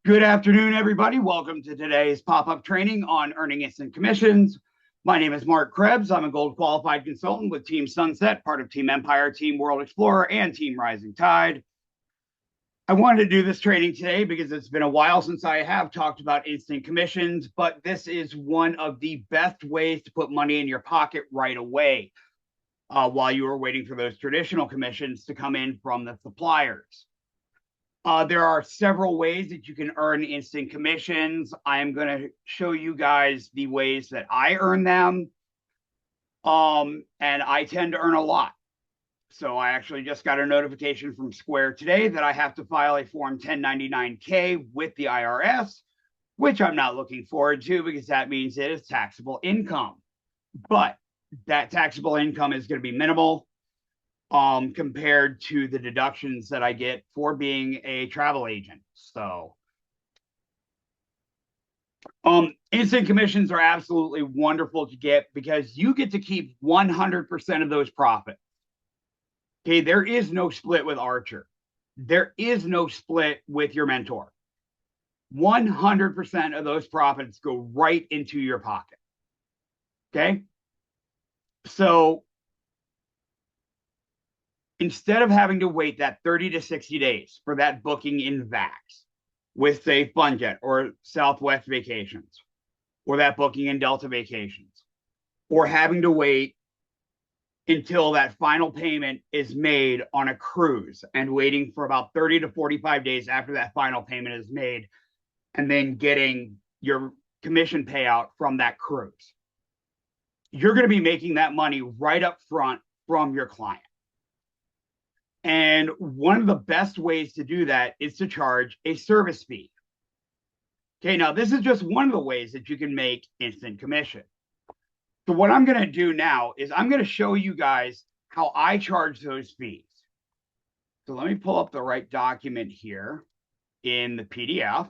Good afternoon, everybody. Welcome to today's pop-up training on earning instant commissions. My name is Mark Krebs. I'm a gold qualified consultant with Team Sunset, part of Team Empire, Team World Explorer, and Team Rising Tide. I wanted to do this training today because it's been a while since I have talked about instant commissions, but this is one of the best ways to put money in your pocket right away while you are waiting for those traditional commissions to come in from the suppliers. There are several ways that you can earn instant commissions. I'm going to show you guys the ways that I earn them. And I tend to earn a lot. So I actually just got a notification from Square today that I have to file a Form 1099-K with the IRS, which I'm not looking forward to because that means it is taxable income. But that taxable income is going to be minimal compared to the deductions that I get for being a travel agent. So instant commissions are absolutely wonderful to get because you get to keep 100% of those profits. Okay, there is no split with Archer. There is no split with your mentor. 100% of those profits go right into your pocket. Okay, so instead of having to wait that 30 to 60 days for that booking in VAX with, say, FunJet or Southwest Vacations, or that booking in Delta Vacations, or having to wait until that final payment is made on a cruise and waiting for about 30 to 45 days after that final payment is made, and then getting your commission payout from that cruise. You're going to be making that money right up front from your client. And one of the best ways to do that is to charge a service fee. Okay, now this is just one of the ways that you can make instant commission. So what I'm going to do now is I'm going to show you guys how I charge those fees. So let me pull up the right document here in the PDF.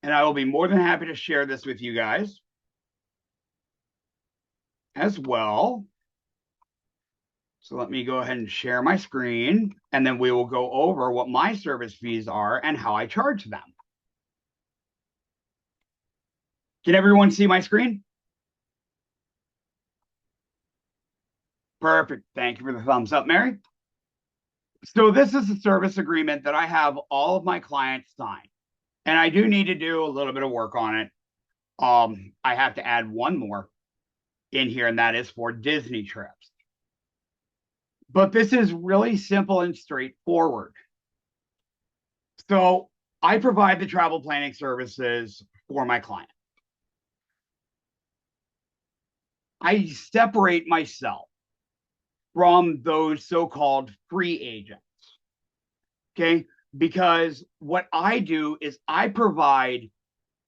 And I will be more than happy to share this with you guys as well. So let me go ahead and share my screen, and then we will go over what my service fees are and how I charge them. Can everyone see my screen? Perfect. Thank you for the thumbs up, Mary. So this is a service agreement that I have all of my clients sign, and I do need to do a little bit of work on it. I have to add one more in here, and that is for Disney trips. But this is really simple and straightforward. So I provide the travel planning services for my client. I separate myself from those so-called free agents, okay? Because what I do is I provide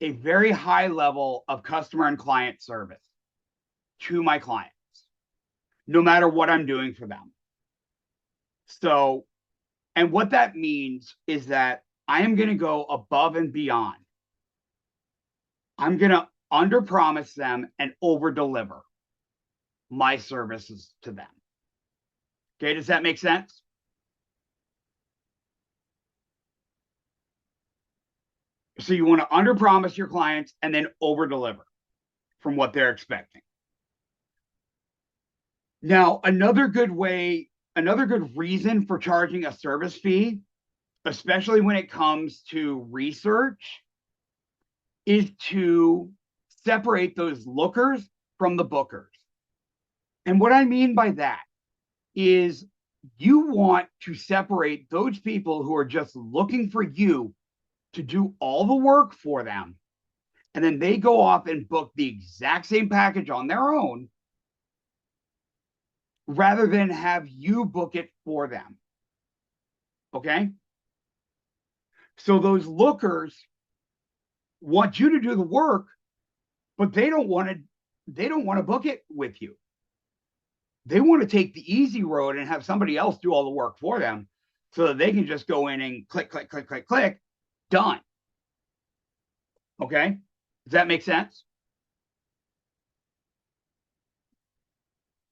a very high level of customer and client service to my clients, no matter what I'm doing for them. So, and what that means is that I am going to go above and beyond. I'm going to under promise them and over deliver my services to them. Okay, does that make sense? So you want to under promise your clients and then over deliver from what they're expecting. Now, another good reason for charging a service fee, especially when it comes to research, is to separate those lookers from the bookers. And what I mean by that is you want to separate those people who are just looking for you to do all the work for them, and then they go off and book the exact same package on their own, rather than have you book it for them. Okay? So those lookers want you to do the work, but they don't want to book it with you. They want to take the easy road and have somebody else do all the work for them so that they can just go in and click, click, click, click, click, done. Okay? Does that make sense?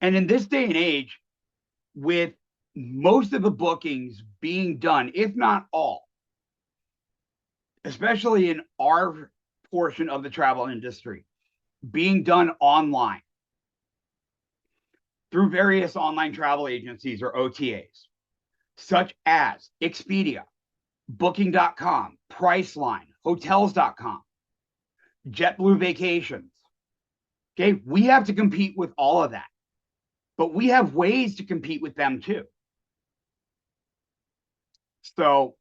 And in this day and age, with most of the bookings being done, if not all, especially in our portion of the travel industry, being done online through various online travel agencies or OTAs, such as Expedia, Booking.com, Priceline, Hotels.com, JetBlue Vacations. Okay, we have to compete with all of that, but we have ways to compete with them too. So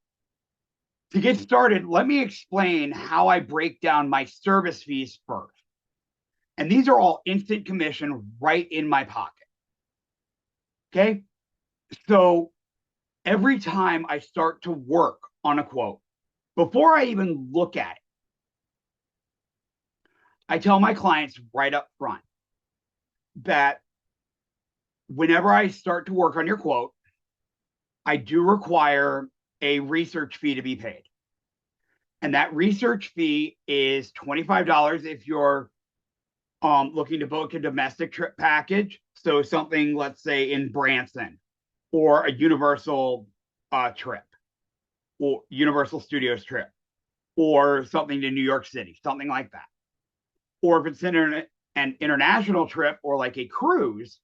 to get started, let me explain how I break down my service fees first. And these are all instant commission right in my pocket. Okay, so every time I start to work on a quote, before I even look at it, I tell my clients right up front that whenever I start to work on your quote, I do require a research fee to be paid. And that research fee is $25 if you're looking to book a domestic trip package. So something, let's say, in Branson, or a Universal trip, or Universal Studios trip, or something to New York City, something like that. Or if it's an international trip or like a cruise,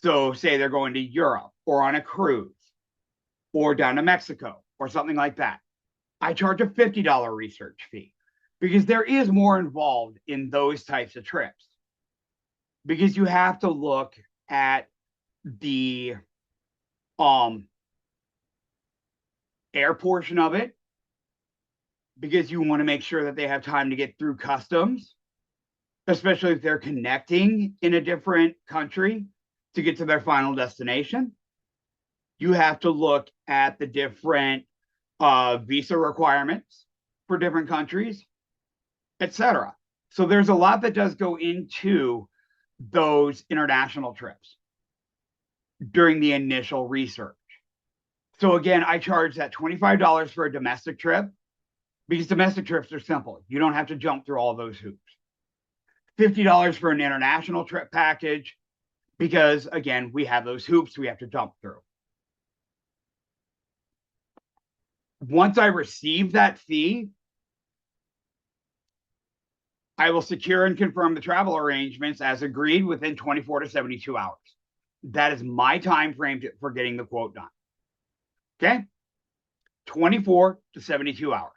so say they're going to Europe or on a cruise or down to Mexico or something like that, I charge a $50 research fee because there is more involved in those types of trips. Because you have to look at the air portion of it, because you want to make sure that they have time to get through customs, especially if they're connecting in a different country to get to their final destination. You have to look at the different visa requirements for different countries, etc. So there's a lot that does go into those international trips during the initial research. So again, I charge that $25 for a domestic trip because domestic trips are simple. You don't have to jump through all those hoops. $50 for an international trip package because, again, we have those hoops we have to jump through. Once I receive that fee, I will secure and confirm the travel arrangements as agreed within 24 to 72 hours. That is my time frame for getting the quote done. Okay? 24 to 72 hours,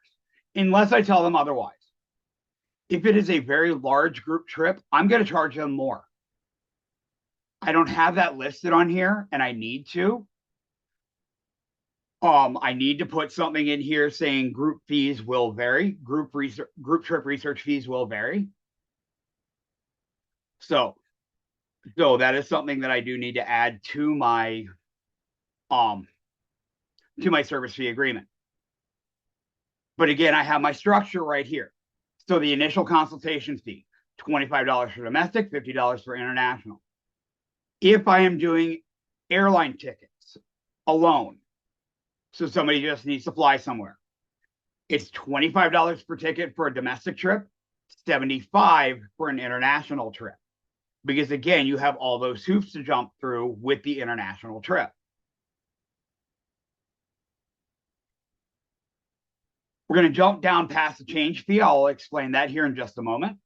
unless I tell them otherwise. If it is a very large group trip, I'm going to charge them more. I don't have that listed on here, and I need to. I need to put something in here saying group fees will vary. Group trip research fees will vary. So that is something that I do need to add to my service fee agreement. But again, I have my structure right here. So the initial consultation fee, $25 for domestic, $50 for international. If I am doing airline tickets alone, so somebody just needs to fly somewhere, it's $25 per ticket for a domestic trip, $75 for an international trip. Because again, you have all those hoops to jump through with the international trip. We're going to jump down past the change fee. I'll explain that here in just a moment.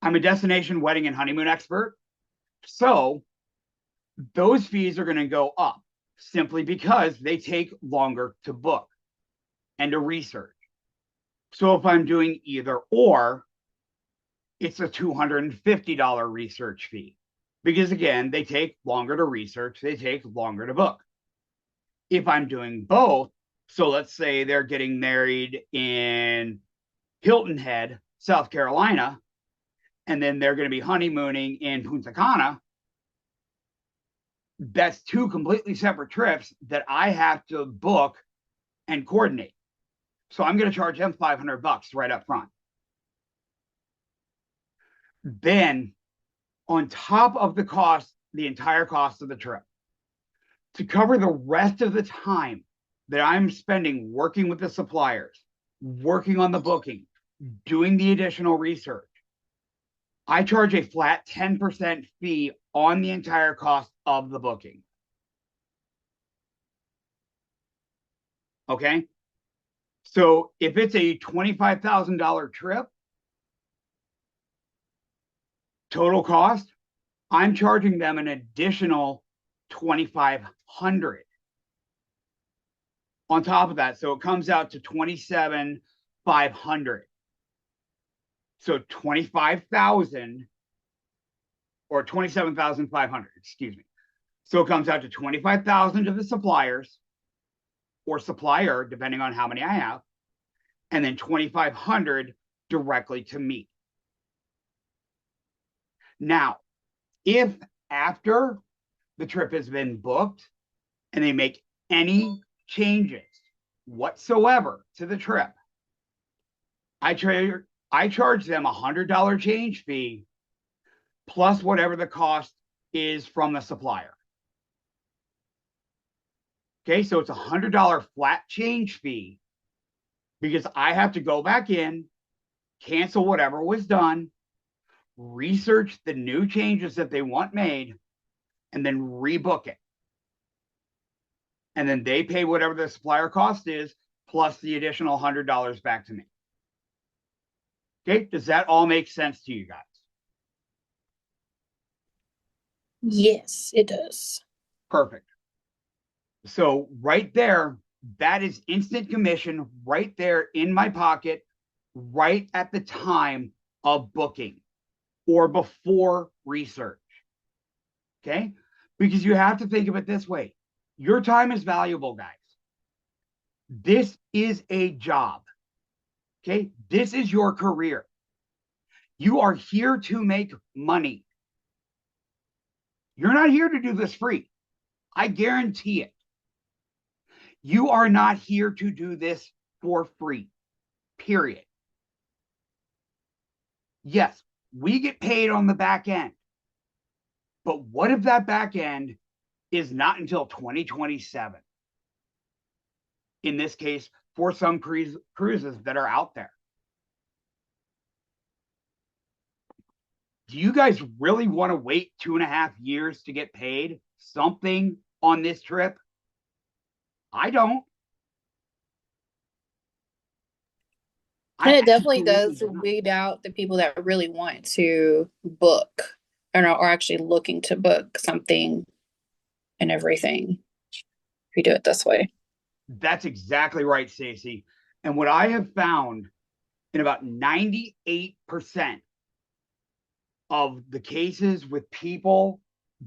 I'm a destination wedding and honeymoon expert. So those fees are going to go up simply because they take longer to book and to research. So if I'm doing either or, it's a $250 research fee because, again, they take longer to research, they take longer to book. If I'm doing both, so let's say they're getting married in Hilton Head, South Carolina, and then they're going to be honeymooning in Punta Cana, that's two completely separate trips that I have to book and coordinate. So I'm going to charge them $500 right up front. Then on top of the cost, the entire cost of the trip, to cover the rest of the time that I'm spending working with the suppliers, working on the booking, doing the additional research, I charge a flat 10% fee on the entire cost of the booking. Okay. So if it's a $25,000 trip, total cost, I'm charging them an additional $2,500 on top of that. So it comes out to $27,500. So 25,000 or 27,500, excuse me. So it comes out to 25,000 to the suppliers or supplier, depending on how many I have, and then 2,500 directly to me. Now, if after the trip has been booked and they make any changes whatsoever to the trip, I charge them $100 change fee plus whatever the cost is from the supplier. Okay, so it's $100 flat change fee because I have to go back in, cancel whatever was done, research the new changes that they want made, and then rebook it. And then they pay whatever the supplier cost is, plus the additional $100 back to me. Okay, does that all make sense to you guys? Yes, it does. Perfect. So right there, that is instant commission right there in my pocket, right at the time of booking or before research. Okay, because you have to think of it this way. Your time is valuable, guys. This is a job. Okay, this is your career. You are here to make money. You're not here to do this free. I guarantee it. You are not here to do this for free, period. Yes, we get paid on the back end. But what if that back end is not until 2027? In this case, for some cruises that are out there. Do you guys really want to wait 2.5 years to get paid something on this trip? I don't. And it definitely does weed out the people that really want to book or are actually looking to book something and everything. If you do it this way. That's exactly right, Stacey. And what I have found in about 98% of the cases with people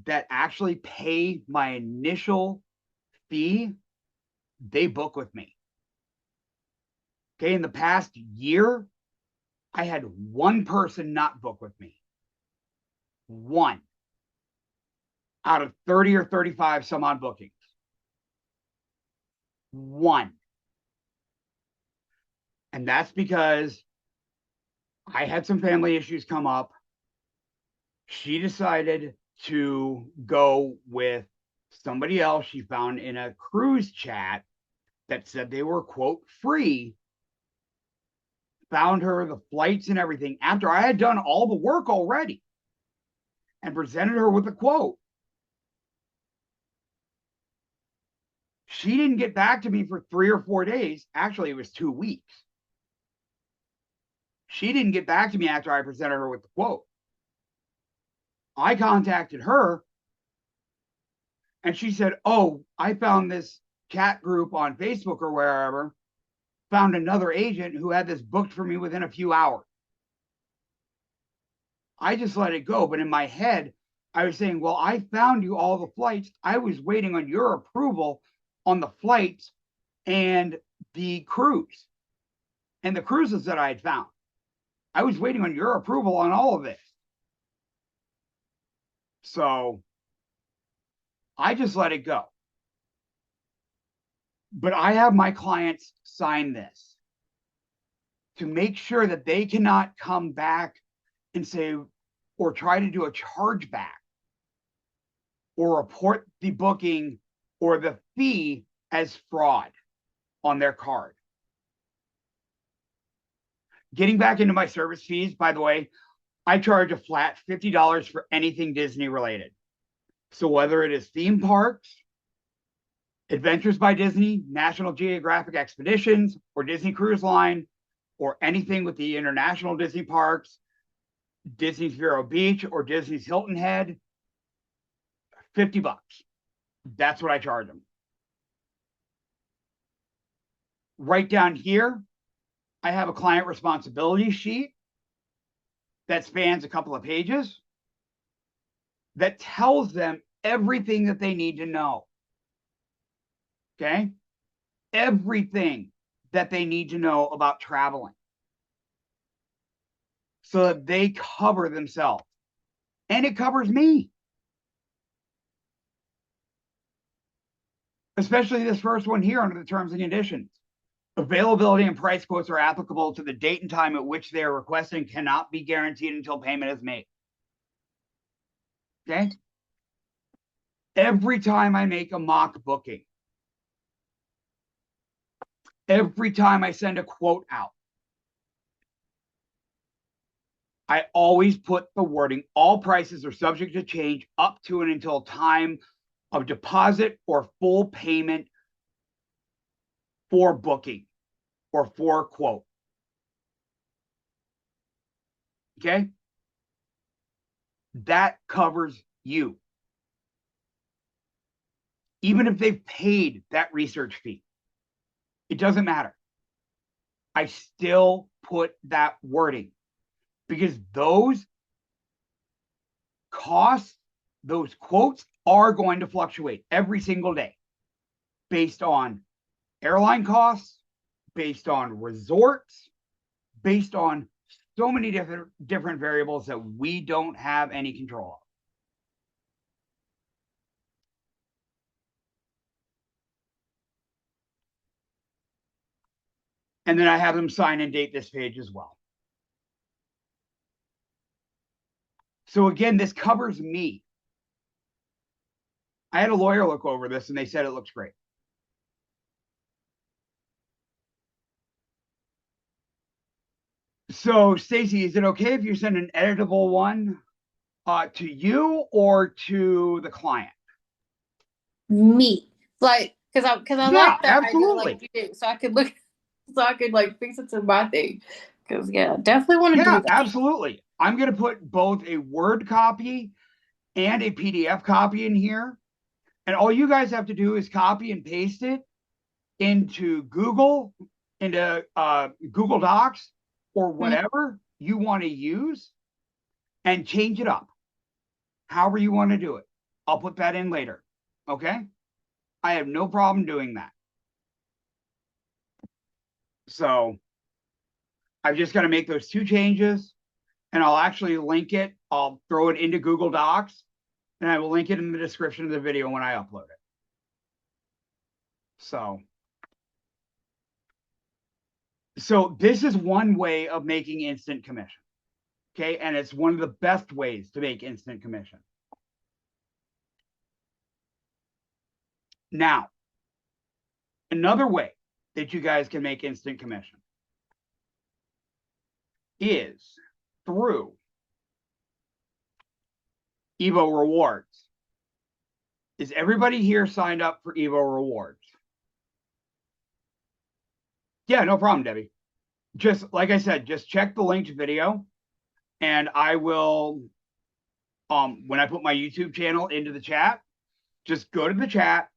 that actually pay my initial fee, they book with me. Okay, in the past year, I had one person not book with me. One out of 30 or 35 some odd bookings. One. And that's because I had some family issues come up. She decided to go with somebody else she found in a cruise chat that said they were, quote, free. Found her the flights and everything after I had done all the work already and presented her with a quote. She didn't get back to me for 3 or 4 days. Actually, it was 2 weeks. She didn't get back to me after I presented her with the quote. I contacted her and she said, oh, I found this chat group on Facebook or wherever, found another agent who had this booked for me within a few hours. I just let it go. But in my head, I was saying, well, I found you all the flights. I was waiting on your approval on the flights and the cruise and the cruises that I had found. I was waiting on your approval on all of this. So I just let it go. But I have my clients sign this to make sure that they cannot come back and say, or try to do a chargeback or report the booking or the fee as fraud on their card. Getting back into my service fees, by the way, I charge a flat $50 for anything Disney related. So whether it is theme parks, Adventures by Disney, National Geographic Expeditions, or Disney Cruise Line, or anything with the international Disney parks, Disney's Vero Beach or Disney's Hilton Head, $50. That's what I charge them. Right down here, I have a client responsibility sheet that spans a couple of pages that tells them everything that they need to know. Okay? Everything that they need to know about traveling so that they cover themselves. And it covers me. Especially this first one here under the terms and conditions. Availability and price quotes are applicable to the date and time at which they are requesting, cannot be guaranteed until payment is made. Okay? Every time I make a mock booking, every time I send a quote out, I always put the wording, all prices are subject to change up to and until time of deposit or full payment for booking or for quote. Okay? That covers you. Even if they've paid that research fee, it doesn't matter. I still put that wording because those costs, those quotes are going to fluctuate every single day based on airline costs, based on resorts, based on so many different variables that we don't have any control of. And then I have them sign and date this page as well. So again, this covers me. I had a lawyer look over this and they said it looks great. So Stacy, is it okay if you send an editable one to you or to the client? Me, like, because I Yeah, like that idea, absolutely. like you do, so I could look, so I could like fix it to my thing. Because yeah, definitely want to do Yeah, that. absolutely. I'm going to put both a Word copy and a PDF copy in here. And all you guys have to do is copy and paste it into Google, into Google Docs, or whatever you want to use, and change it up however you want to do it. I'll put that in later. Okay? I have no problem doing that. So I've just got to make those two changes, and I'll actually link it. I'll throw it into Google Docs, and I will link it in the description of the video when I upload it. So this is one way of making instant commission. Okay, and it's one of the best ways to make instant commission. Now, another way that you guys can make instant commission is through Evo Rewards. Is everybody here signed up for Evo Rewards? Yeah, no problem, Debbie. Just like I said, just check the linked video and I will, when I put my YouTube channel into the chat, just go to the chat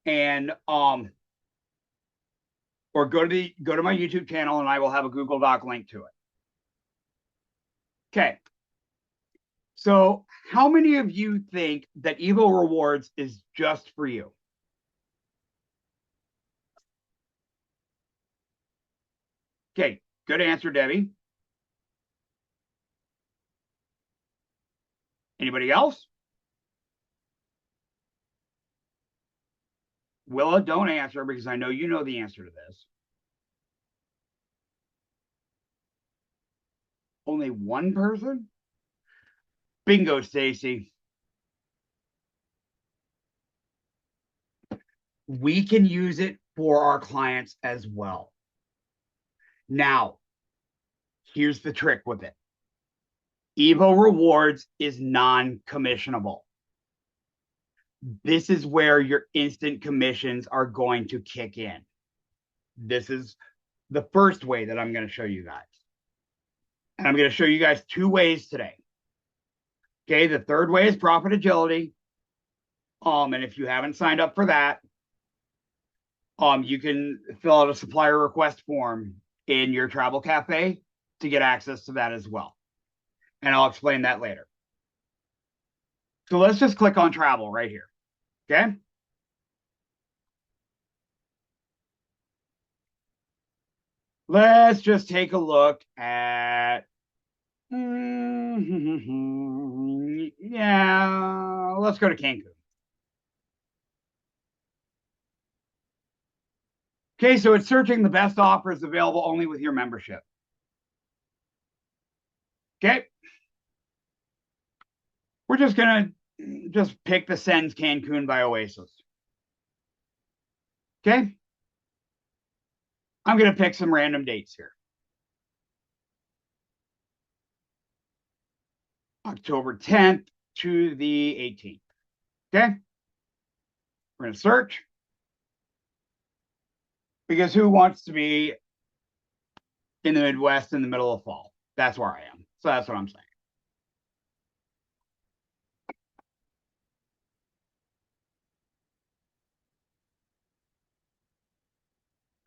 and or go to my YouTube channel and I will have a Google Doc link to it. Okay. So how many of you think that Evo Rewards is just for you? Okay, good answer, Debbie. Anybody else? Willa, don't answer because I know you know the answer to this. Only one person? Bingo, Stacy. We can use it for our clients as well. Now, here's the trick with it. Evo Rewards is non-commissionable. This is where your instant commissions are going to kick in. This is the first way that I'm going to show you guys. And I'm going to show you guys 2 ways today. Okay, the third way is profit agility. And if you haven't signed up for that, you can fill out a supplier request form in your travel cafe to get access to that as well. And I'll explain that later. So let's just click on travel right here. Okay. Let's just take a look at, yeah, let's go to Cancun. Okay, so it's searching the best offers available only with your membership. Okay. We're just going to just pick the Sens Cancun by Oasis. Okay. I'm going to pick some random dates here. October 10th to the 18th. Okay. We're going to search. Because who wants to be in the Midwest in the middle of fall? That's where I am. So that's what I'm saying.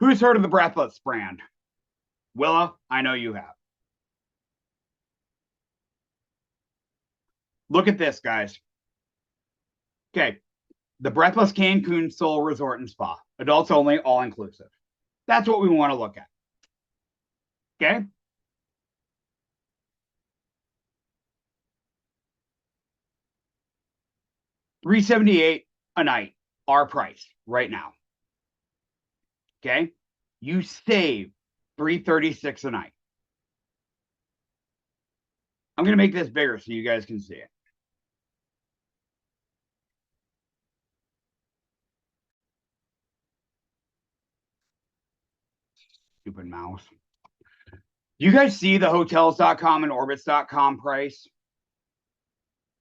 Who's heard of the Breathless brand? Willa, I know you have. Look at this, guys. Okay. The Breathless Cancun Soul Resort and Spa. Adults only, all inclusive. That's what we want to look at. Okay. $378 a night, our price right now. Okay. You save $336 a night. I'm going to make this bigger so you guys can see it. Stupid mouse. You guys see the hotels.com and orbitz.com price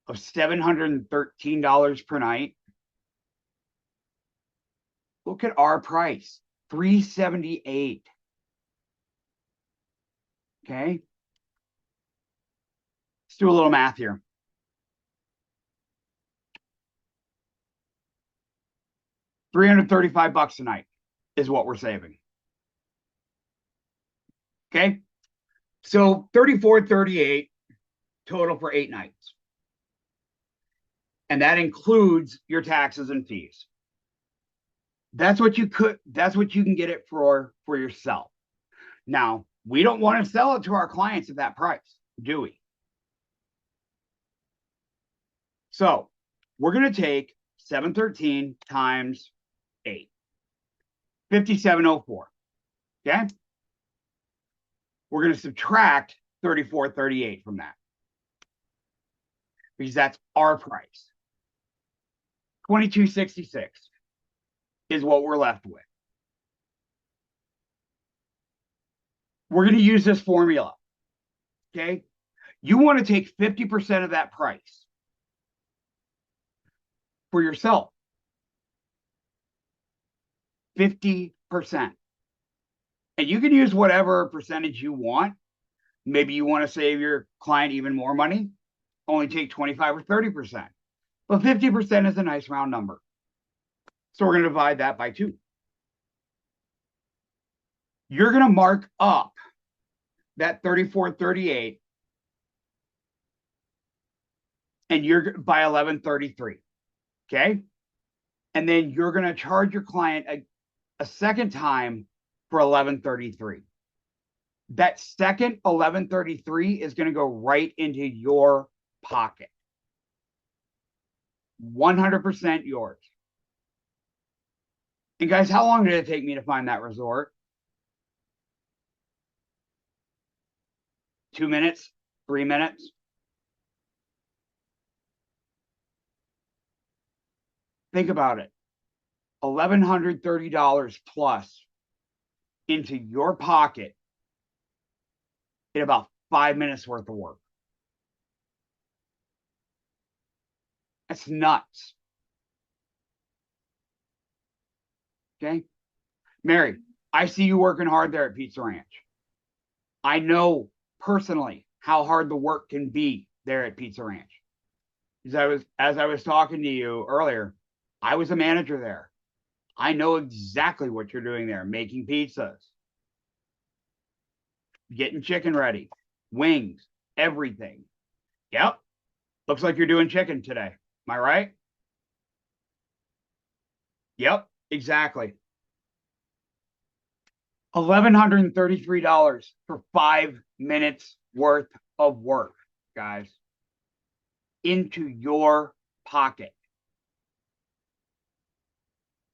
of $713 per night? Look at our price, $378. Okay. Let's do a little math here. $335 a night is what we're saving. Okay. So $34.38 total for 8 nights. And that includes your taxes and fees. That's what you can get it for yourself. Now, we don't want to sell it to our clients at that price, do we? So we're going to take 713 times 8, 5704. Okay. We're going to subtract 34.38 from that because that's our price. 22.66 is what we're left with. We're going to use this formula. Okay. You want to take 50% of that price for yourself. 50%. And you can use whatever percentage you want. Maybe you want to save your client even more money. Only take 25 or 30%. But 50% is a nice round number. So we're going to divide that by 2. You're going to mark up that 34.38 and you're by 11.33. Okay. And then you're going to charge your client a second time for 11.33. That second 11.33 is going to go right into your pocket. 100% yours. And guys, how long did it take me to find that resort? 2 minutes? 3 minutes? Think about it. $1,130 plus into your pocket in about 5 minutes worth of work. That's nuts. Okay. Mary, I see you working hard there at Pizza Ranch. I know personally how hard the work can be there at Pizza Ranch. As I was talking to you earlier, I was a manager there. I know exactly what you're doing there, making pizzas, getting chicken ready, wings, everything. Yep. Looks like you're doing chicken today. Am I right? Yep, exactly. $1,133 for 5 minutes worth of work, guys, into your pocket.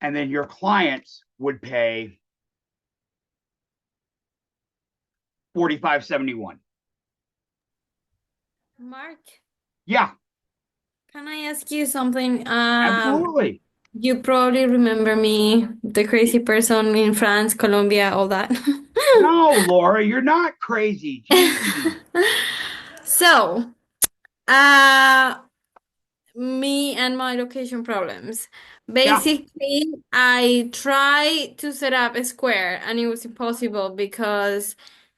And then your clients would pay $45.71. Mark, Yeah, can I ask you something? absolutely. You probably remember me, the crazy person in France, Colombia, all that. No, Laura, you're not crazy. Jeez. So, uh, me and my location problems. Yeah, Basically, I tried to set up a Square and it was impossible because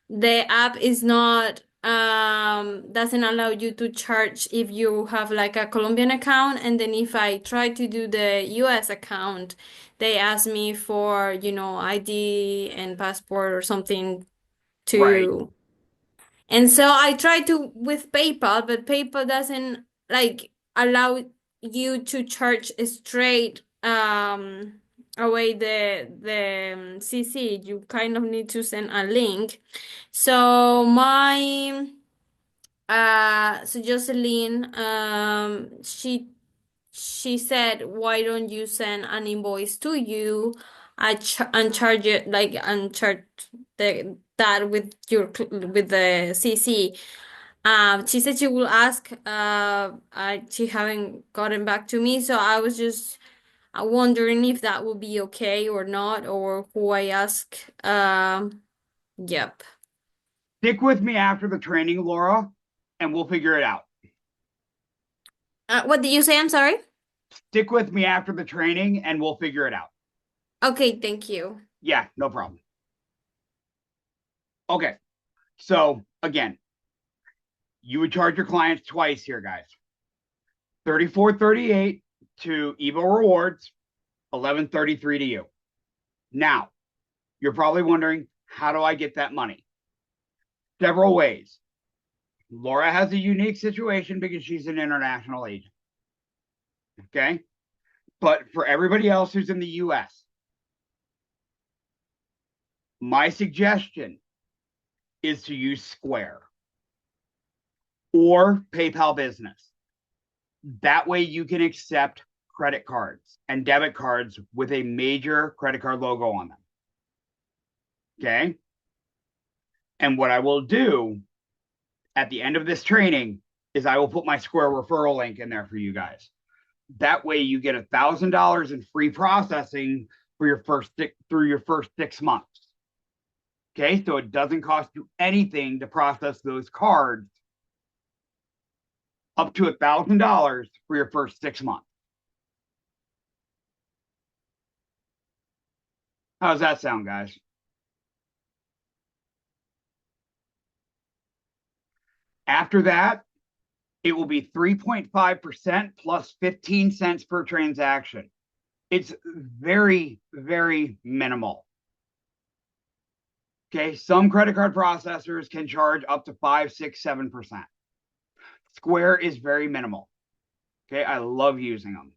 the app is not doesn't allow you to charge if you have like a Colombian account, and then if I try to do the US account, they ask me for, ID and passport or something right. to, and so I tried to with PayPal, but PayPal doesn't like allow you to charge straight away the CC. You kind of need to send a link. So so Jocelyn she said, why don't you send an invoice to you and charge it like and charge that with with the CC. She said she will ask. She haven't gotten back to me, so I was just wondering if that would be okay or not, or who I ask. Yep. Stick with me after the training, Laura, and we'll figure it out. What did you say? I'm sorry. Stick with me after the training and we'll figure it out. Okay, thank you. Yeah, no problem. Okay. So again, you would charge your clients twice here, guys. $34.38 to Evo Rewards, $11.33 to you. Now, you're probably wondering, how do I get that money? Several ways. Laura has a unique situation because she's an international agent. Okay. But for everybody else who's in the US, my suggestion is to use Square or PayPal Business. That way you can accept credit cards and debit cards with a major credit card logo on them. Okay. And what I will do at the end of this training is I will put my Square referral link in there for you guys. That way you get $1,000 in free processing for your first 6 months. Okay, so it doesn't cost you anything to process those cards, up to $1,000 for your first 6 months. How does that sound, guys? After that, it will be 3.5% plus 15 cents per transaction. It's very, very minimal. Okay, some credit card processors can charge up to 5, 6, 7%. Square is very minimal. Okay, I love using them.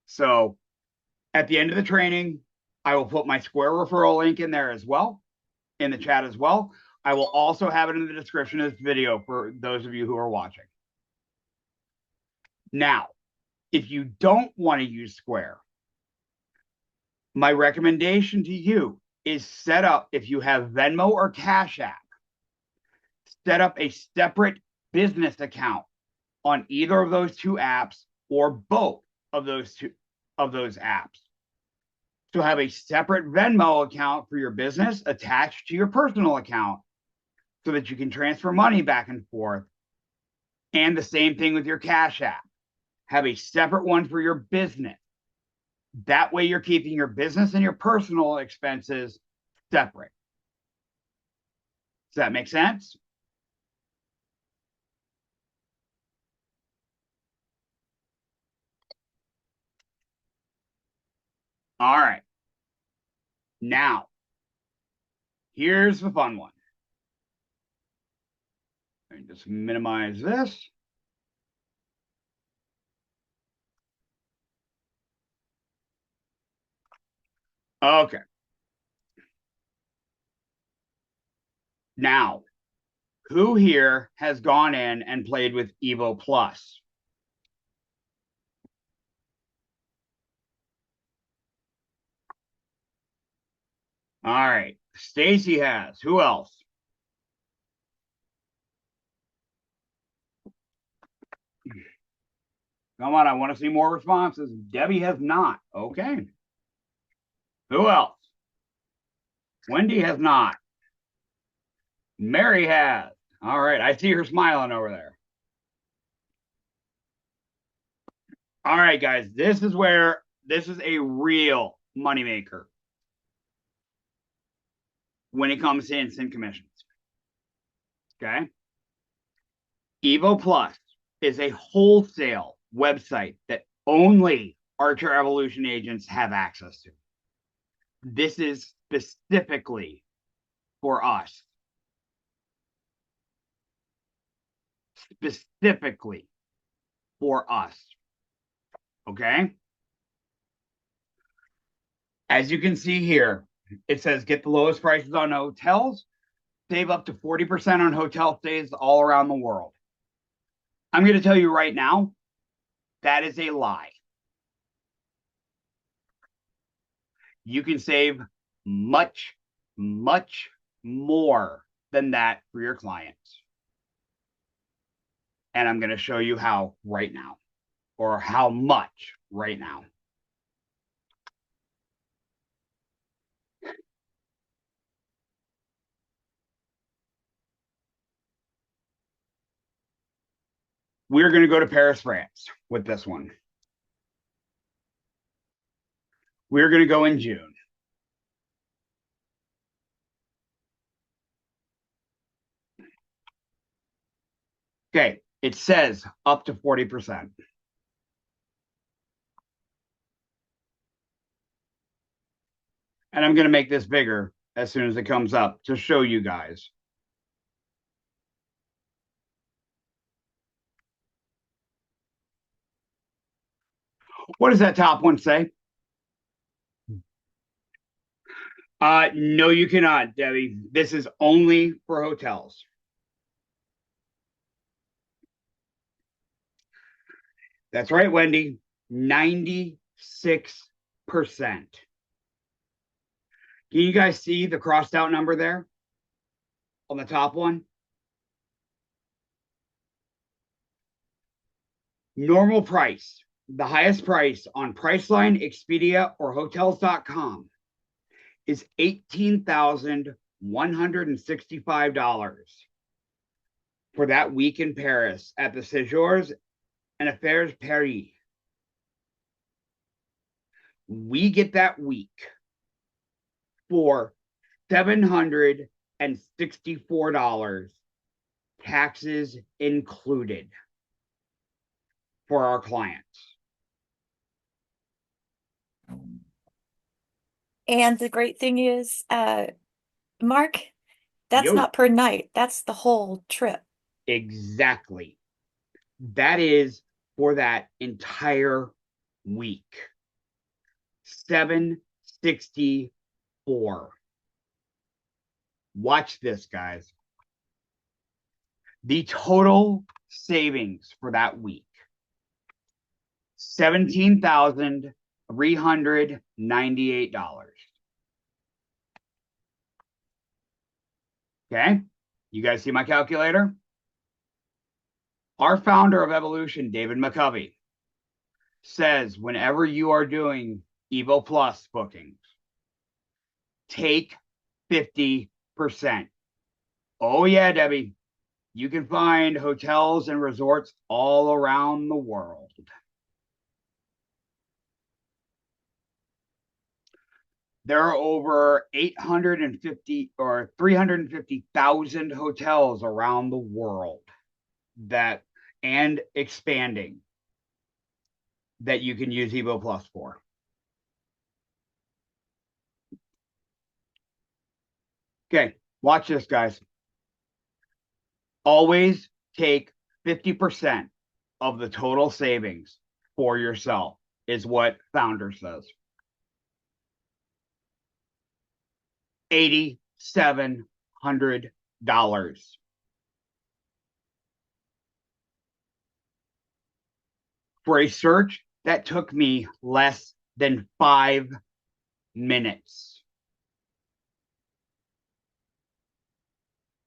So at the end of the training, I will put my Square referral link in there as well, in the chat as well. I will also have it in the description of this video for those of you who are watching. Now, if you don't want to use Square, my recommendation to you is set up, if you have Venmo or Cash App, set up a separate business account on either of those two apps or both of those apps. So have a separate Venmo account for your business attached to your personal account so that you can transfer money back and forth. And the same thing with your Cash App. Have a separate one for your business That way you're keeping your business and your personal expenses separate. Does that make sense? All right. Now, here's the fun one. Let me just minimize this. Okay. Now, who here has gone in and played with Evo Plus? All right. Stacy has. Who else? Come on, I want to see more responses. Debbie has not. Okay. Who else? Wendy has not. Mary has. All right. I see her smiling over there. All right, guys. This is a real moneymaker when it comes to instant commissions. Okay. Evo Plus is a wholesale website that only Archer Evolution agents have access to. This is specifically for us. Specifically for us. Okay? As you can see here, it says get the lowest prices on hotels, save up to 40% on hotel stays all around the world. I'm going to tell you right now, that is a lie. You can save much, much more than that for your clients. And I'm going to show you how right now, or how much right now. We're going to go to Paris, France with this one. We're going to go in June. Okay, it says up to 40%. And I'm going to make this bigger as soon as it comes up to show you guys. What does that top one say? No, you cannot, Debbie. This is only for hotels. That's right, Wendy. 96%. Can you guys see the crossed out number there on the top one? Normal price, the highest price on Priceline, Expedia, or Hotels.com is $18,165 for that week in Paris at the Séjours and Affaires Paris. We get that week for $764, taxes included, for our clients. And the great thing is, Mark, that's not per night. That's the whole trip. Exactly. That is for that entire week. $764. Watch this, guys. The total savings for that week, $17,398. Okay, you guys see my calculator? Our founder of Evolution, David McCovey, says whenever you are doing Evo Plus bookings, take 50%. Oh yeah, Debbie, you can find hotels and resorts all around the world. There are over 850 or 350,000 hotels around the world that, and expanding, that you can use Evo Plus for. Okay, watch this, guys. Always take 50% of the total savings for yourself, is what Founder says. $8,700. For a search that took me less than 5 minutes.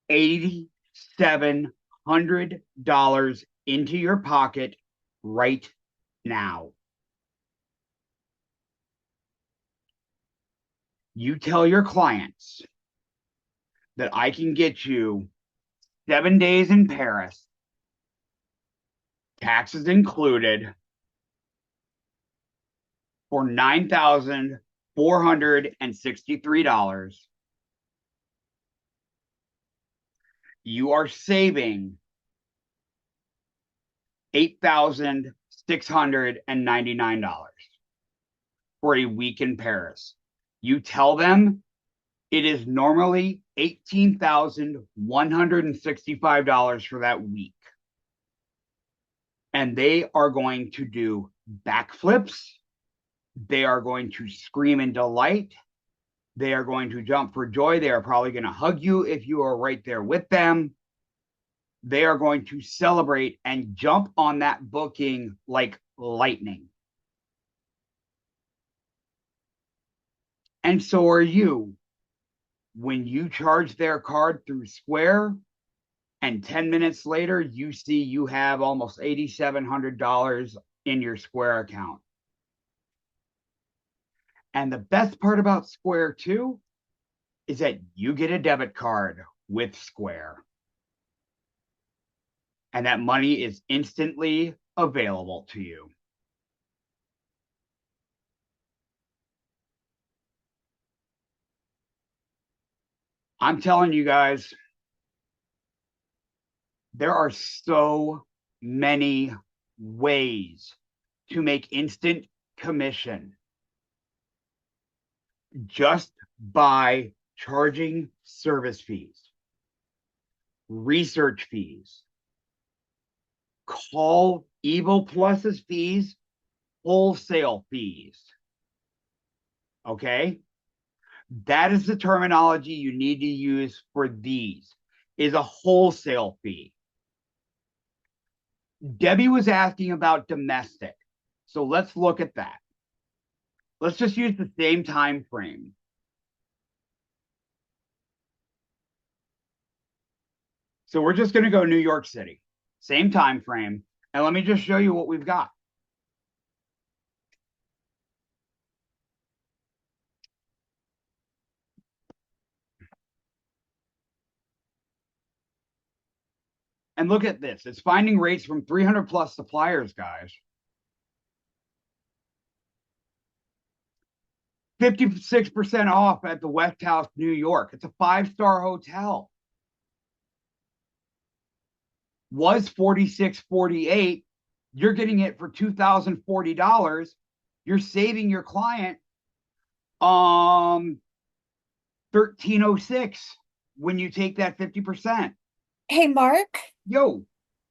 $8,700 into your pocket right now. You tell your clients that I can get you 7 days in Paris, taxes included, for $9,463. You are saving $8,699 for a week in Paris. You tell them it is normally $18,165 for that week. And they are going to do backflips. They are going to scream in delight. They are going to jump for joy. They are probably going to hug you if you are right there with them. They are going to celebrate and jump on that booking like lightning. And so are you. When you charge their card through Square, and 10 minutes later, you see you have almost $8,700 in your Square account. And the best part about Square, too, is that you get a debit card with Square. And that money is instantly available to you. I'm telling you guys, there are so many ways to make instant commission just by charging service fees, research fees. Call Evo Plus's fees wholesale fees. Okay? That is the terminology you need to use for these, is a wholesale fee. Debbie was asking about domestic. So let's look at that. Let's just use the same time frame. So we're just going to go New York City. Same time frame. And let me just show you what we've got. And look at this. It's finding rates from 300 plus suppliers, guys. 56% off at the West House, New York. It's a 5-star hotel. Was $46.48. You're getting it for $2,040. You're saving your client $1,306 when you take that 50%. Hey, Mark. Yo.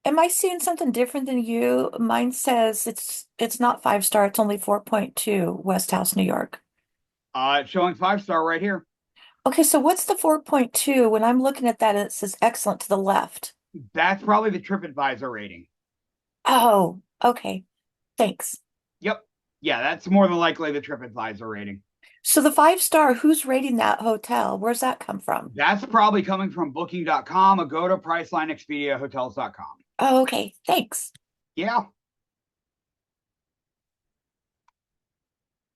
Am I seeing something different than you? Mine says it's not 5-star, it's only 4.2 West House, New York. It's showing 5-star right here. Okay, so what's the 4.2? When I'm looking at that, it says excellent to the left. That's probably the TripAdvisor rating. Oh, okay. Thanks. Yep. Yeah, that's more than likely the TripAdvisor rating. So the 5-star, who's rating that hotel? Where's that come from? That's probably coming from Booking.com, Agoda, Priceline, Expedia, Hotels.com. Oh, okay. Thanks. Yeah.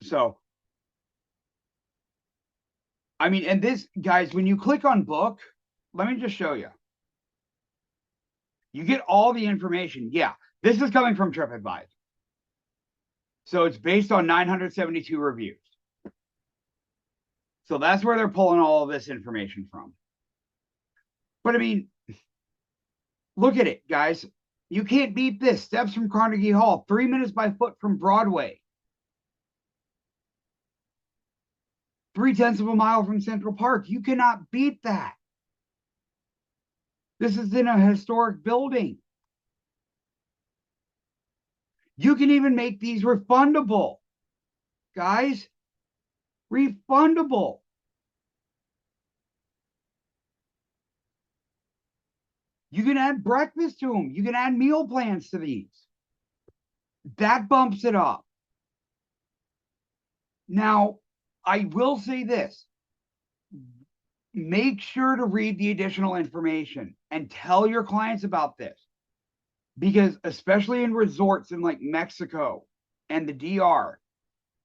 So, I mean, and this, guys, when you click on book, let me just show you. You get all the information. Yeah, this is coming from TripAdvisor. So it's based on 972 reviews. So that's where they're pulling all of this information from. But I mean, look at it, guys. You can't beat this. Steps from Carnegie Hall, 3 minutes by foot from Broadway, 0.3 of a mile from Central Park. You cannot beat that. This is in a historic building. You can even make these refundable, guys. Refundable. You can add breakfast to them. You can add meal plans to these. That bumps it up. Now, I will say this. Make sure to read the additional information and tell your clients about this. Because especially in resorts in like Mexico and the DR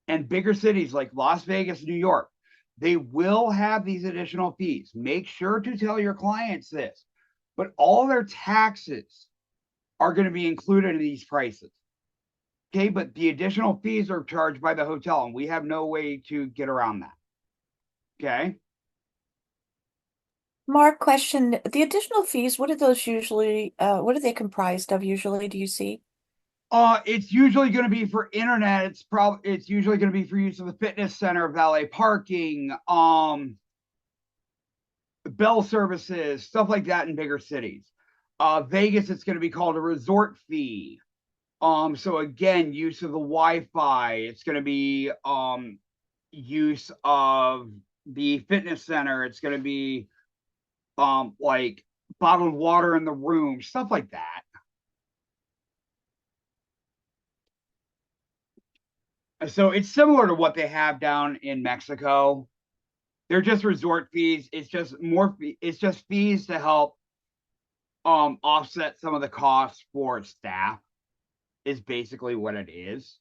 and bigger cities like Las Vegas, New York, they will have these additional fees. Make sure to tell your clients this. But all their taxes are going to be included in these prices. Okay, but the additional fees are charged by the hotel, and we have no way to get around that. Okay. Mark, question, the additional fees, what are those usually, what are they comprised of usually, do you see? It's usually going to be for internet. It's usually going to be for use of the fitness center, valet parking, bell services, stuff like that in bigger cities. Vegas, it's going to be called a resort fee. So again, use of the Wi-Fi. It's going to be use of the fitness center. It's going to be like bottled water in the room, stuff like that. So it's similar to what they have down in Mexico. They're just resort fees. It's just it's just fees to help offset some of the costs for staff is basically what it is.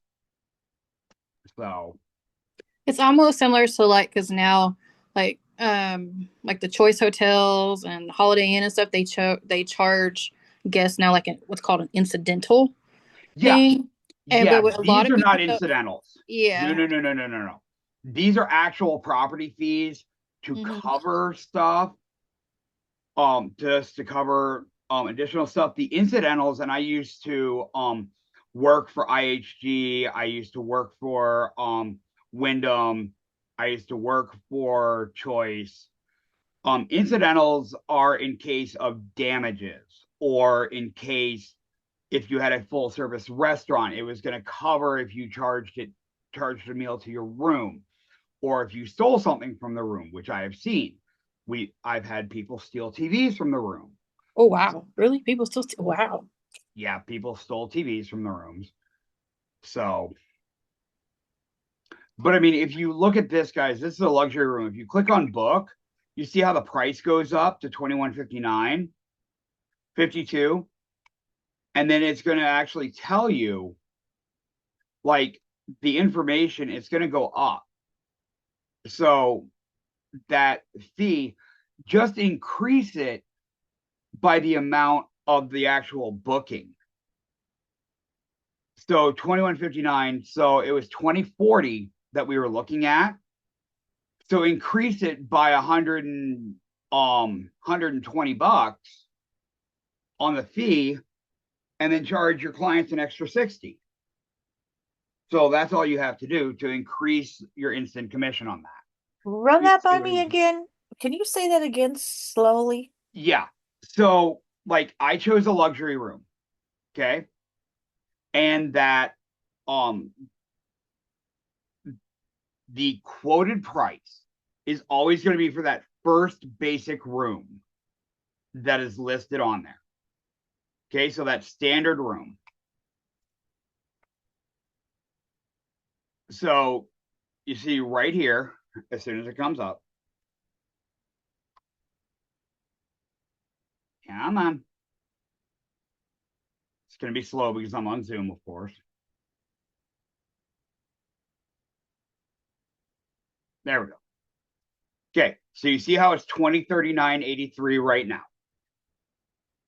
So It's almost similar to like, because now like the Choice hotels and Holiday Inn and stuff, they charge guests now like what's called an incidental yeah, thing. And yeah, but what a lot these of are not people don't, incidentals. yeah. No. These are actual property fees to cover stuff. Just to cover additional stuff. The incidentals, and I used to work for IHG. I used to work for Wyndham. I used to work for Choice. Incidentals are in case of damages or in case if you had a full service restaurant, it was going to cover if you charged a meal to your room, or if you stole something from the room, which I have seen. I've had people steal TVs from the room. Oh wow, really? People still wow. Yeah, people stole TVs from the rooms. So, but I mean, if you look at this, guys, this is a luxury room. If you click on book, you see how the price goes up to $21.59, $52, and then it's going to actually tell you like the information. It's going to go up. So that fee, just increase it by the amount of the actual booking. So $21.59. So it was $20.40 that we were looking at. So increase it by $120 on the fee, and then charge your clients an extra $60. So that's all you have to do to increase your instant commission on that. Run that by me again. Can you say that again slowly? Yeah. So like I chose a luxury room. Okay. And that the quoted price is always going to be for that first basic room that is listed on there. Okay, so that standard room. So you see right here, as soon as it comes up. Come on. It's going to be slow because I'm on Zoom, of course. There we go. Okay, so you see how it's $2039.83 right now.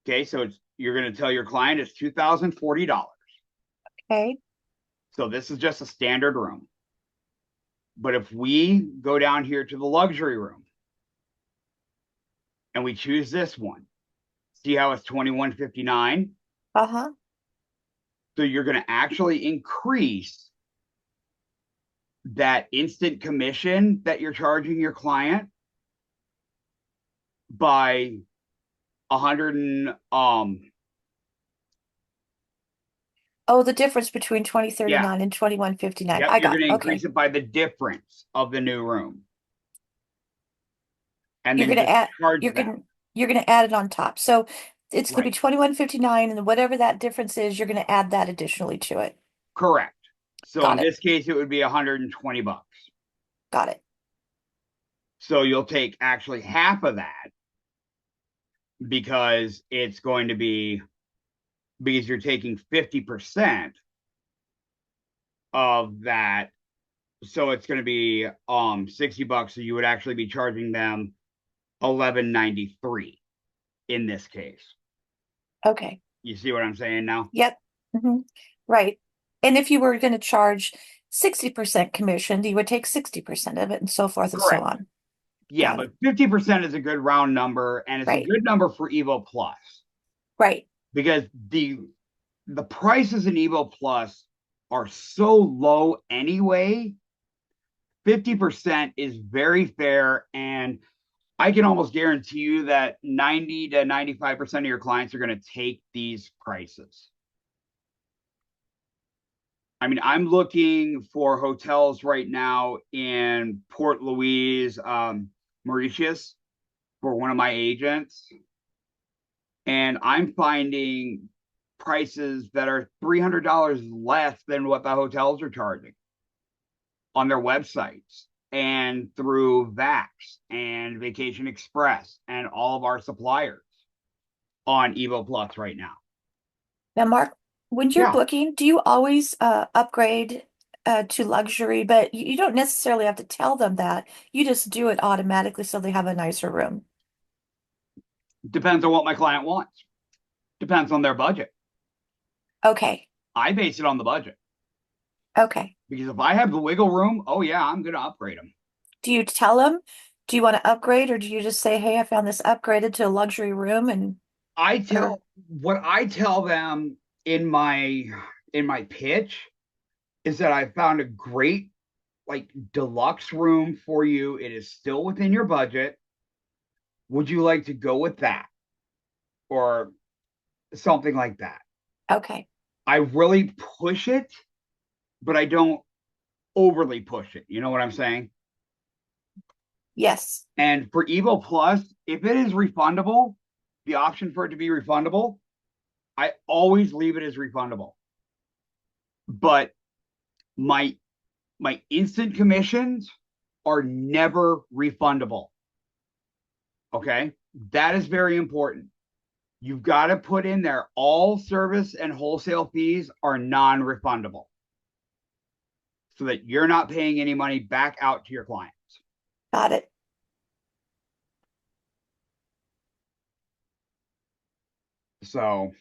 Okay, so you're going to tell your client it's $2,040. Okay. So this is just a standard room. But if we go down here to the luxury room and we choose this one, see how it's $21.59? Uh-huh. So you're going to actually increase that instant commission that you're charging your client by 100 and Oh, the difference between yeah, 2039 and 2159. yep, I you're got going to it. Okay. increase it by the difference of the new room, and You're then gonna just add charge that. you're gonna add it on top. So it's gonna be Right, 2159, and whatever that difference is, you're gonna add that additionally to it. correct. So in Got it. this case, it would be 120 bucks. Got it. So you'll take actually half of that because it's going to be, because you're taking 50% of that. So it's going to be 60 bucks. So you would actually be charging them $11.93 in this case. Okay. You see what I'm saying now? Yep. Hmm. Right. And if you were going to charge 60% commission, you would take 60% of it and so forth and so Correct. on. Yeah, Got but 50% is a good round number, and it's a Right. good number for Evo Plus Right. because the prices in Evo Plus are so low anyway. 50% is very fair, and I can almost guarantee you that 90 to 95% of your clients are going to take these prices. I mean, I'm looking for hotels right now in Port Louise, Mauritius, for one of my agents, and I'm finding prices that are $300 less than what the hotels are charging on their websites and through Vax and Vacation Express and all of our suppliers on Evo Plus right now. Now, Mark, when you're Yeah, booking, do you always upgrade to luxury? But you don't necessarily have to tell them that. You just do it automatically so they have a nicer room. depends on what my client wants. Depends on their budget. Okay. I base it on the budget Okay. because if I have the wiggle room, oh yeah, I'm going to upgrade them. Do you tell them, do you want to upgrade, or do you just say, hey, I found this upgraded to a luxury room and or What I tell them in my pitch is that I found a great like deluxe room for you. It is still within your budget. Would you like to go with that or something like that? okay. I really push it, but I don't overly push it. You know what I'm saying? Yes. And for Evo Plus, if it is refundable, the option for it to be refundable, I always leave it as refundable. But my instant commissions are never refundable. Okay? That is very important. You've got to put in there all service and wholesale fees are non-refundable so that you're not paying any money back out to your clients. Got it. So,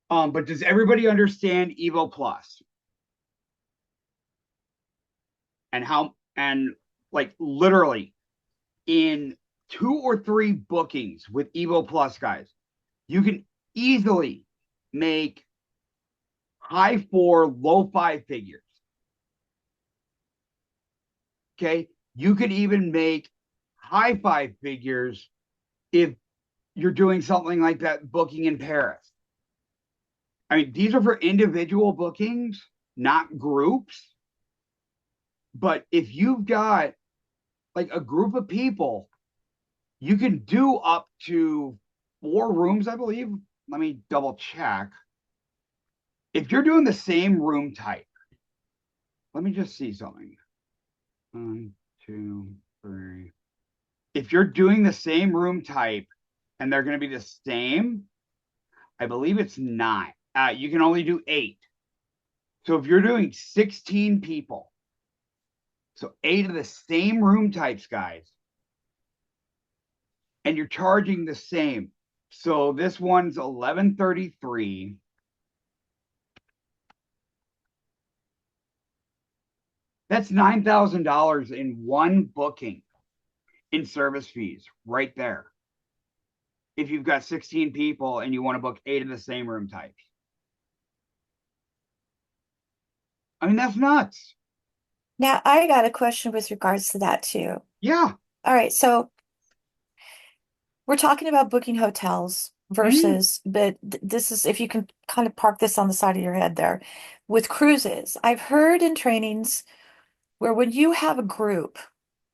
but does everybody understand Evo Plus and how, and like literally in 2 or 3 bookings with Evo Plus, guys, you can easily make high 4, low 5 figures. Okay. You could even make high 5 figures if you're doing something like that booking in Paris. I mean, these are for individual bookings, not groups. But if you've got like a group of people, you can do up to 4 rooms, I believe. Let me double check. If you're doing the same room type, let me just see something. 1, 2, 3. If you're doing the same room type and they're going to be the same, I believe it's 9. You can only do 8. So if you're doing 16 people, so 8 of the same room types, guys, and you're charging the same. So this one's 1133. That's $9,000 in one booking in service fees right there. If you've got 16 people and you want to book 8 of the same room types. I mean, that's nuts. Now, I got a question with regards to that too. Yeah. All right, so we're talking about booking hotels versus, but this is if you can kind of park this on the side of your head there. With cruises, I've heard in trainings where when you have a group,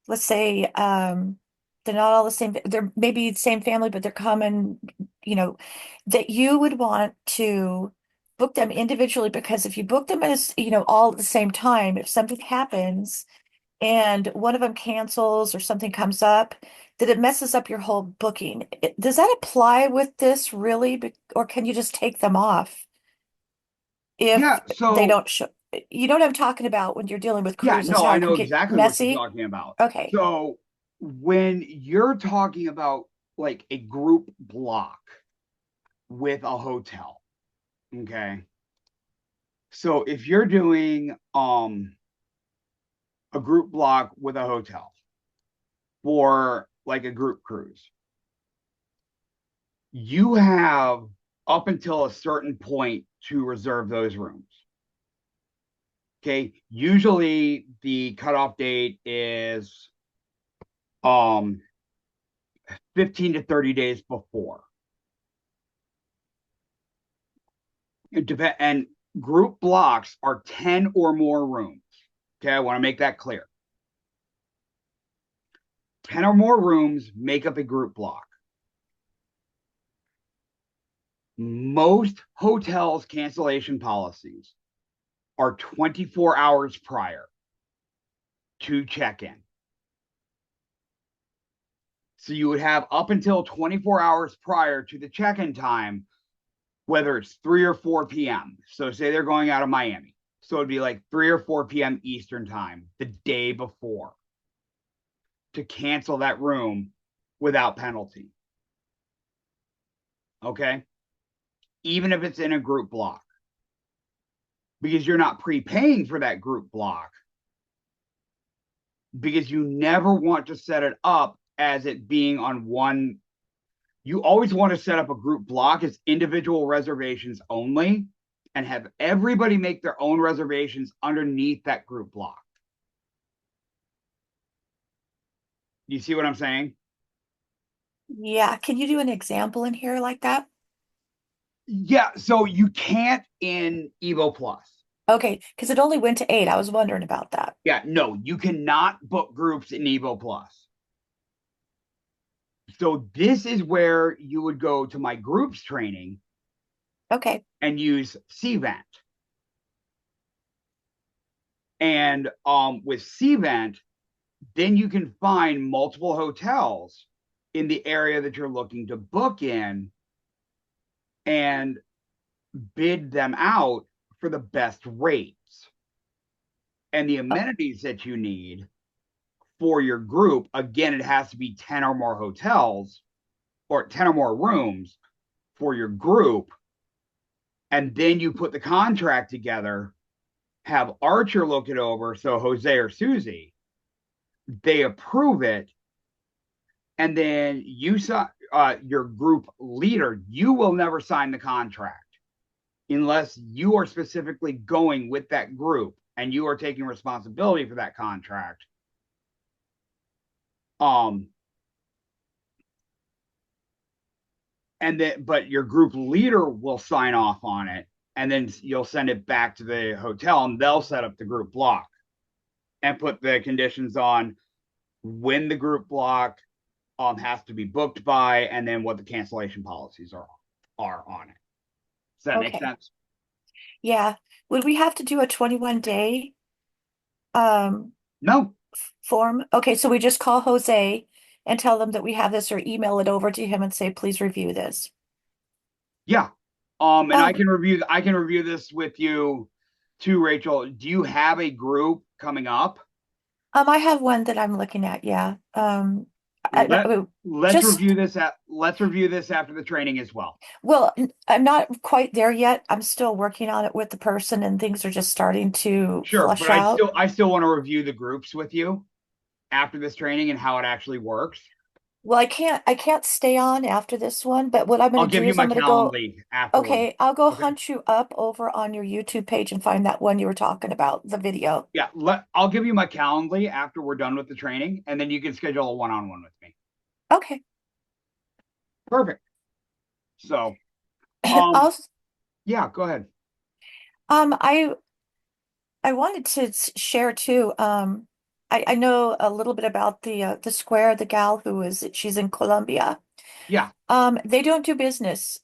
let's say they're not all the same, they're maybe the same family, but they're common, that you would want to book them individually because if you book them as, all at the same time, if something happens and one of them cancels or something comes up, that it messes up your whole booking. Does that apply with this really? Or can you just take them off if Yeah. they So, don't show? You know what I'm talking about when you're dealing with yeah, cruises, no, how I it can know get exactly what you're messy? talking about. Okay. So, when you're talking about like a group block with a hotel, okay? So, if you're doing a group block with a hotel for like a group cruise, you have up until a certain point to reserve those rooms. Okay. Usually the cutoff date is 15 to 30 days before. And group blocks are 10 or more rooms. Okay. I want to make that clear. 10 or more rooms make up a group block. Most hotels' cancellation policies are 24 hours prior to check-in. So you would have up until 24 hours prior to the check-in time, whether it's 3 or 4 p.m. So say they're going out of Miami. So it'd be like 3 or 4 p.m. Eastern time the day before to cancel that room without penalty. Okay? Even if it's in a group block. Because you're not prepaying for that group block. Because you never want to set it up as it being on one. You always want to set up a group block as individual reservations only and have everybody make their own reservations underneath that group block. You see what I'm saying? Yeah. Can you do an example in here like that? Yeah. So you can't in Evo Plus. Okay. Because it only went to 8. I was wondering about that. Yeah. No, you cannot book groups in Evo Plus. So this is where you would go to my groups training. Okay. And use CVent. And with CVent, then you can find multiple hotels in the area that you're looking to book in and bid them out for the best rates. And the amenities that you need for your group, again, it has to be 10 or more hotels or 10 or more rooms for your group. And then you put the contract together, have Archer look it over. So Jose or Susie, they approve it. And then you your group leader, you will never sign the contract unless you are specifically going with that group and you are taking responsibility for that contract. And then, but your group leader will sign off on it, and then you'll send it back to the hotel, and they'll set up the group block and put the conditions on when the group block has to be booked by, and then what the cancellation policies are on it. Does that make sense? Yeah. Would we have to do a 21-day No. form? Okay, so we just call Jose and tell them that we have this or email it over to him and say, please review this. Yeah. And I can review this with you too, Rachel. Do you have a group coming up? I have one that I'm looking at, yeah. Let's just review this after the training as well. well, I'm not quite there yet. I'm still working on it with the person, and things are just starting to Sure, flush but out. I still want to review the groups with you after this training and how it actually works. Well, I can't stay on after this one, but what I'm I'll going to give do you is my I'm going to go, Calendly afterwards. okay, I'll go Okay. hunt you up over on your YouTube page and find that one you were talking about, the video. Yeah, I'll give you my Calendly after we're done with the training, and then you can schedule a one-on-one with me. Okay. Perfect. So, Also, yeah, go ahead. I wanted to share too. I know a little bit about the square, the gal she's in Colombia. Yeah, They don't do business,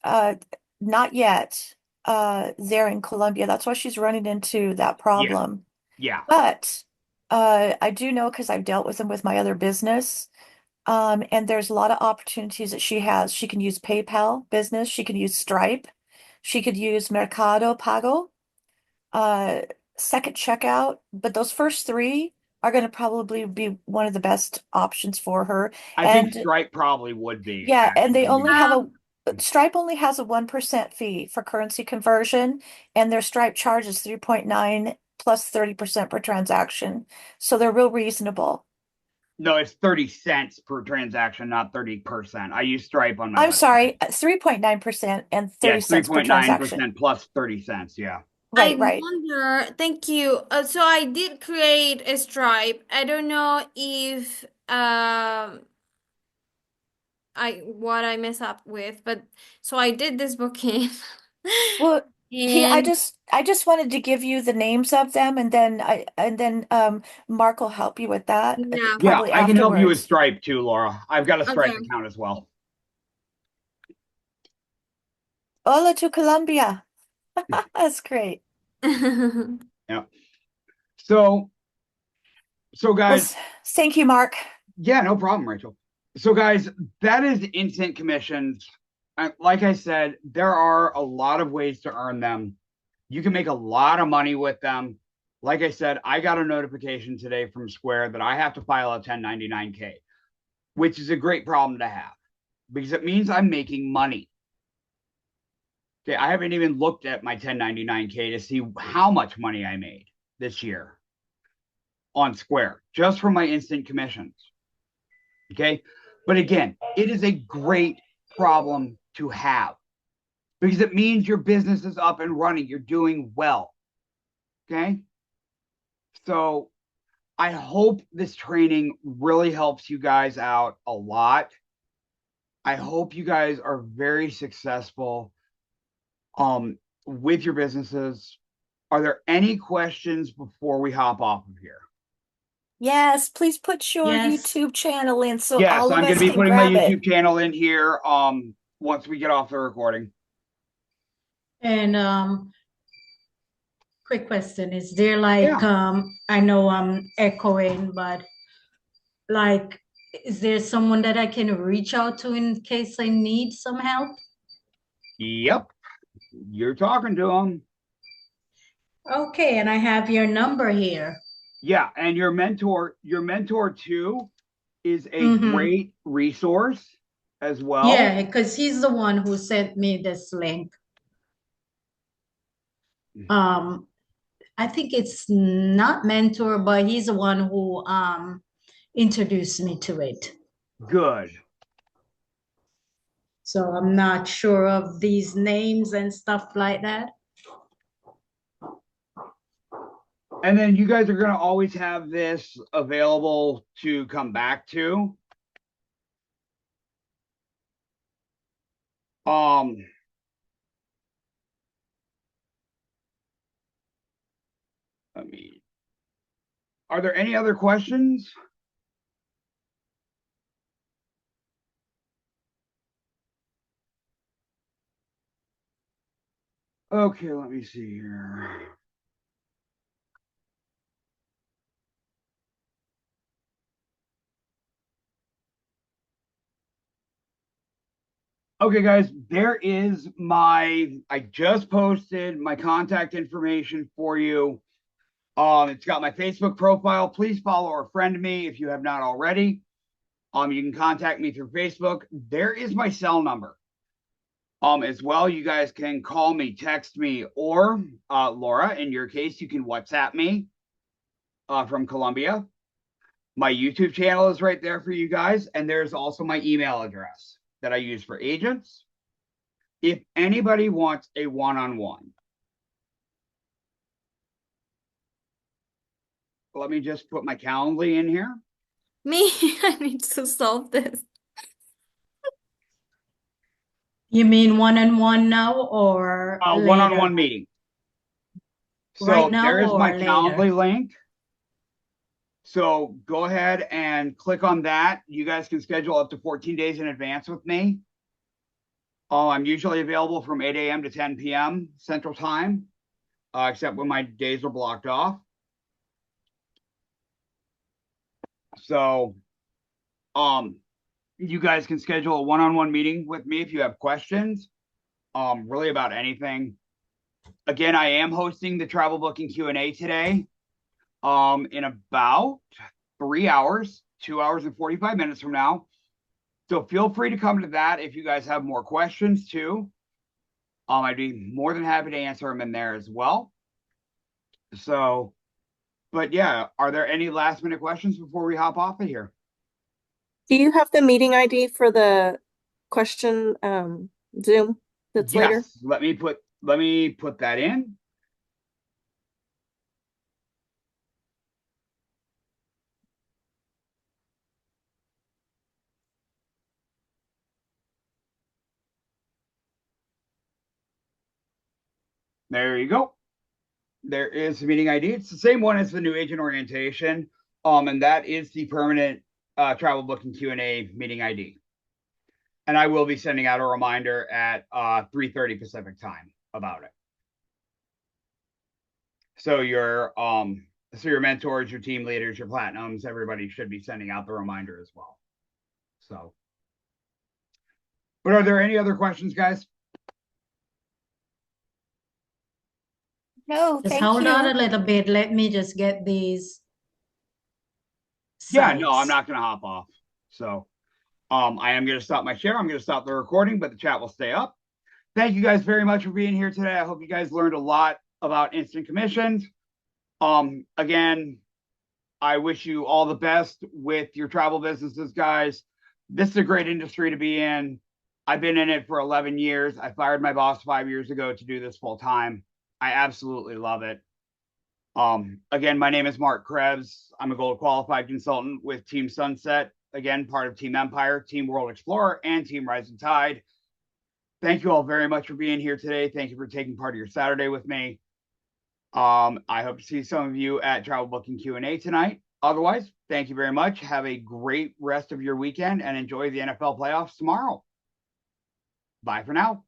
not yet. There in Colombia. That's why she's running into that yeah, problem. yeah. But I do know because I've dealt with them with my other business. And there's a lot of opportunities that she has. She can use PayPal business. She can use Stripe. She could use Mercado Pago, uh, second checkout. But those first three are going to probably be one of the best options for her. I think And Stripe probably would be yeah, and they actually only have a Um, Stripe only has a 1% fee for currency conversion, and their Stripe charges 3.9 plus 30% per transaction. So they're real reasonable. no, it's 30 cents per transaction, not 30%. I use Stripe on my I'm website. sorry, 3.9% and Yeah, 30 it's cents per transaction. 3.9% plus 30 cents. Yeah. I Right, right. wonder, thank you. So I did create a Stripe. I don't know if I what I mess up with, but so I did this booking. Well, And I just wanted to give you the names of them, and then Mark will help you with that yeah, Yeah, probably I can help you with afterwards. Stripe too, Laura. I've got a Stripe okay. account as well. Hola to Colombia. That's great. Yeah. So, so Well, guys, thank you, Mark. yeah, no problem, Rachel. So, guys, that is instant commissions. Like I said, there are a lot of ways to earn them. You can make a lot of money with them. Like I said, I got a notification today from Square that I have to file a 1099K, which is a great problem to have because it means I'm making money. Okay, I haven't even looked at my 1099K to see how much money I made this year on Square just from my instant commissions. Okay. But again, it is a great problem to have because it means your business is up and running. You're doing well. Okay. So I hope this training really helps you guys out a lot. I hope you guys are very successful with your businesses. Are there any questions before we hop off of here? Yes, please put your Yes. YouTube channel in so Yes, all of I'm going us to be can putting my grab it. YouTube channel in here once we get off the recording. And quick question, is there like Yeah. I know I'm echoing, but like is there someone that I can reach out to in case I need some help? Yep. You're talking to them. Okay, and I have your number here. Yeah, and your mentor too is a Mm-hmm. great resource as well. Yeah, because he's the one who sent me this link. I think it's not mentor, but he's the one who introduced me to it. Good. So I'm not sure of these names and stuff like that. And then you guys are going to always have this available to come back to. Let me. Are there any other questions? Okay, let me see here. Okay, guys, I just posted my contact information for you. It's got my Facebook profile. Please follow or friend me if you have not already. You can contact me through Facebook. There is my cell number. As well, you guys can call me, text me, or Laura, in your case, you can WhatsApp me from Colombia. My YouTube channel is right there for you guys, and there's also my email address that I use for agents. If anybody wants a one-on-one, let me just put my Calendly in here. Me, I need to solve this. You mean one-on-one now or later? One-on-one meeting. So Right now there is my or later? Calendly link. So go ahead and click on that. You guys can schedule up to 14 days in advance with me. I'm usually available from 8 a.m. to 10 p.m. Central Time, except when my days are blocked off. So you guys can schedule a one-on-one meeting with me if you have questions, really about anything. Again, I am hosting the travel booking Q&A today in about 3 hours, 2 hours and 45 minutes from now. So feel free to come to that if you guys have more questions too. I'd be more than happy to answer them in there as well. So, but yeah, are there any last minute questions before we hop off of here? Do you have the meeting ID for the question Zoom that's later? Yes, let me put that in. There you go. There is the meeting ID. It's the same one as the new agent orientation. And that is the permanent travel booking Q&A meeting ID. And I will be sending out a reminder at 3:30 Pacific time about it. So your mentors, your team leaders, your platinums, everybody should be sending out the reminder as well. So, but are there any other questions, guys? No, Just thank hold you. on a little bit. Let me just get these Yeah, no, I'm sites. not going to hop off. So I am going to stop my share. I'm going to stop the recording, but the chat will stay up. Thank you guys very much for being here today. I hope you guys learned a lot about instant commissions. Again, I wish you all the best with your travel businesses, guys. This is a great industry to be in. I've been in it for 11 years. I fired my boss 5 years ago to do this full time. I absolutely love it. Again, my name is Mark Krebs. I'm a gold qualified consultant with Team Sunset. Again, part of Team Empire, Team World Explorer, and Team Rising Tide. Thank you all very much for being here today. Thank you for taking part of your Saturday with me. I hope to see some of you at Travel Booking Q&A tonight. Otherwise, thank you very much. Have a great rest of your weekend and enjoy the NFL playoffs tomorrow. Bye for now.